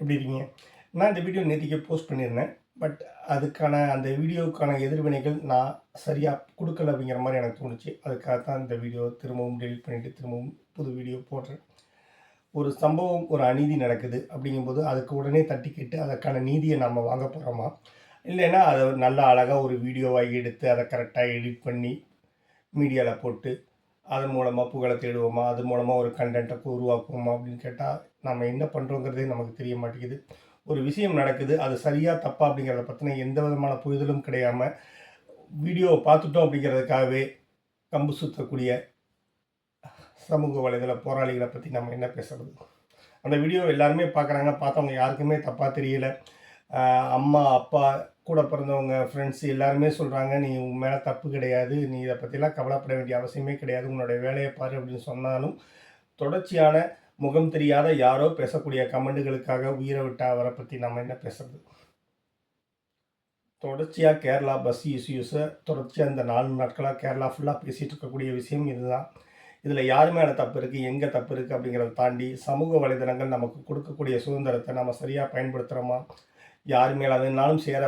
எப்படி இருக்கீங்க? நான் இந்த வீடியோ நேத்திக்கே போஸ்ட் பண்ணியிருந்தேன். பட் அதுக்கான அந்த வீடியோவுக்கான எதிர்வினைகள் நான் சரியா குடுக்கல அப்படிங்கிற மாரி எனக்கு தோணுச்சு. அதுக்காக தான் இந்த வீடியோ திரும்பவும் டெலீட் பண்ணிட்டு, திரும்பவும் புது வீடியோ போடுறேன். ஒரு சம்பவம், ஒரு அநீதி நடக்குது அப்படிங்கும்போது, அதுக்கு உடனே தட்டி கேட்டு அதற்கான நீதிய நம்ம வாங்க போறோமா? இல்லைன்னா அத நல்லா அழகா ஒரு வீடியோவா எடுத்து, அத கரெக்ட்டா எடிட் பண்ணி மீடியால போட்டு, அதன் மூலமா புகழ தேடுவோமா? அது மூலமா ஒரு கன்டென்ட்ட உருவாக்குவோமா? அப்படின்னு கேட்டா, நம்ம என்ன பண்றோங்கிறதே நமக்கு தெரிய மாட்டேங்குது. ஒரு விஷயம் நடக்குது. அது சரியா, தப்பா அப்படிங்கிறத பத்தின எந்த விதமான புரிதலும் கிடையாம, வீடியோவ பார்த்துட்டோம் அப்படிங்கிறதுக்காகவே கம்பு சுத்தக்கூடிய சமூக வலைதள போராளிகள பத்தி நம்ம என்ன பேசுறது? அந்த வீடியோ எல்லாருமே பார்க்குறாங்க. பார்த்தவங்க யாருக்குமே தப்பா தெரியல. அ அம்மா, அப்பா, கூட பிறந்தவங்க, ஃப்ரெண்ட்ஸ் எல்லாருமே சொல்றாங்க, "நீ உன் மேல தப்பு கிடையாது. நீ இத பத்திலாம் கவலைப்பட வேண்டிய அவசியமே கிடையாது. உன்னுடைய வேலைய பாரு" அப்படின்னு சொன்னாலும், தொடர்ச்சியான முகம் தெரியாத யாரோ பேசக்கூடிய கமெண்டுகளுக்காக உயிர விட்ட அவர பத்தி நம்ம என்ன பேசுறது? தொடர்ச்சியா கேரளா பஸ் இஷ்யூஸ தொடர்ச்சியா இந்த 4 நாட்களா கேரளா ஃபுல்லா பேசிட்டு இருக்கக்கூடிய விஷயம் இதுதான். இதில யார் மேல தப்பு இருக்கு, எங்க தப்பு இருக்கு அப்படிங்கிறத தாண்டி, சமூக வலைதளங்கள் நமக்கு கொடுக்கக்கூடிய சுதந்திரத்த நம்ம சரியா பயன்படுத்துறோமா? யார் மேல வேணுனாலும் சேர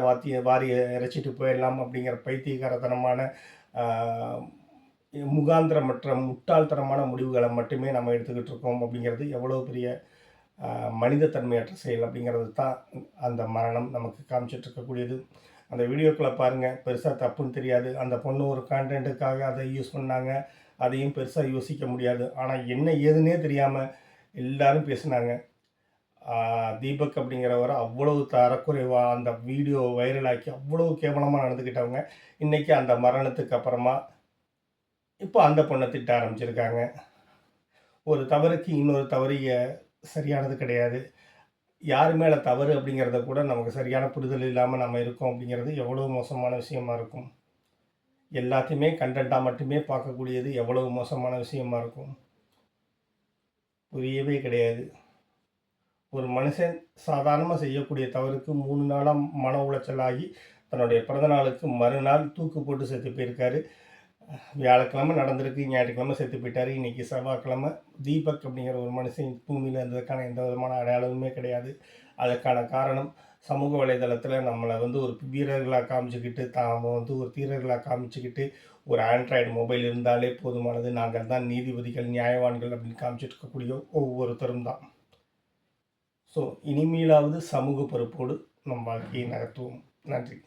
வாரி இறைச்சிட்டு போயிடலாம் அப்படிங்கிற பைத்தியக்காரத்தனமான ஆ முகாந்திரமற்ற முட்டாள்தனமான முடிவுகள மட்டுமே நம்ம எடுத்துக்கிட்டு இருக்கோம் அப்படிங்கிறது எவ்வளோ பெரிய மனித தன்மையற்ற செயல் அப்படிங்கிறது தான் அந்த மரணம் நமக்கு காமிச்சிட்டு இருக்கக்கூடியது. அந்த வீடியோக்கள பாருங்க. பெருசா தப்புன்னு தெரியாது. அந்த பொண்ணு ஒரு கான்டென்ட்டுக்காக அத யூஸ் பண்ணாங்க. அதையும் பெருசா யோசிக்க முடியாது. ஆனா என்ன ஏதுன்னே தெரியாம எல்லாரும் பேசுனாங்க. ஆ தீபக் அப்படிங்கிறவர அவ்வளவு தரக்குறைவா அந்த வீடியோ வைரலாக்கி அவ்வளவு கேவலமா நடந்துக்கிட்டவங்க, இன்னைக்கு அந்த மரணத்துக்கு அப்புறமா இப்போ அந்த பொண்ண திட்ட ஆரம்பிச்சிருக்காங்க. ஒரு தவறுக்கு இன்னொரு தவறு சரியானது கிடையாது. யார் மேல தவறு அப்படிங்கிறத கூட நமக்கு சரியான புரிதல் இல்லாம நம்ம இருக்கோம் அப்படிங்கிறது எவ்வளவு மோசமான விஷயமா இருக்கும். எல்லாத்தையுமே கன்டென்ட்டா மட்டுமே பார்க்கக்கூடியது எவ்வளவு மோசமான விஷயமா இருக்கும். புரியவே கிடையாது. ஒரு மனுஷன் சாதாரணமா செய்யக்கூடிய தவறுக்கு 3 நாளா மன உளைச்சல் ஆகி, தன்னுடைய பிறந்த நாளுக்கு மறுநாள் தூக்கு போட்டு செத்து போயிருக்காரு. வியாழக்கிழமை நடந்திருக்கு, ஞாயிற்றுக்கிழமை செத்து போயிட்டாரு. இன்னைக்கு செவ்வாய்க்கிழமை. தீபக் அப்படிங்கிற ஒரு மனுஷன் பூமியில இருந்ததுக்கான எந்த விதமான அடையாளமுமே கிடையாது. அதற்கான காரணம் சமூக வலைதளத்தில நம்மள வந்து ஒரு வீரர்களா காமிச்சுக்கிட்டு, தாம வந்து ஒரு தீரர்களா காமிச்சுக்கிட்டு, ஒரு ஆண்ட்ராய்டு மொபைல் இருந்தாலே போதுமானது. நாங்கள் தான் நீதிபதிகள், நியாயவான்கள் அப்படின்னு காமிச்சிட்டு இருக்கக்கூடிய ஒவ்வொருத்தரும் தான். ஸோ இனிமேலாவது சமூக பொறுப்போடு நம் வாழ்க்கையை நகர்த்துவோம். நன்றி.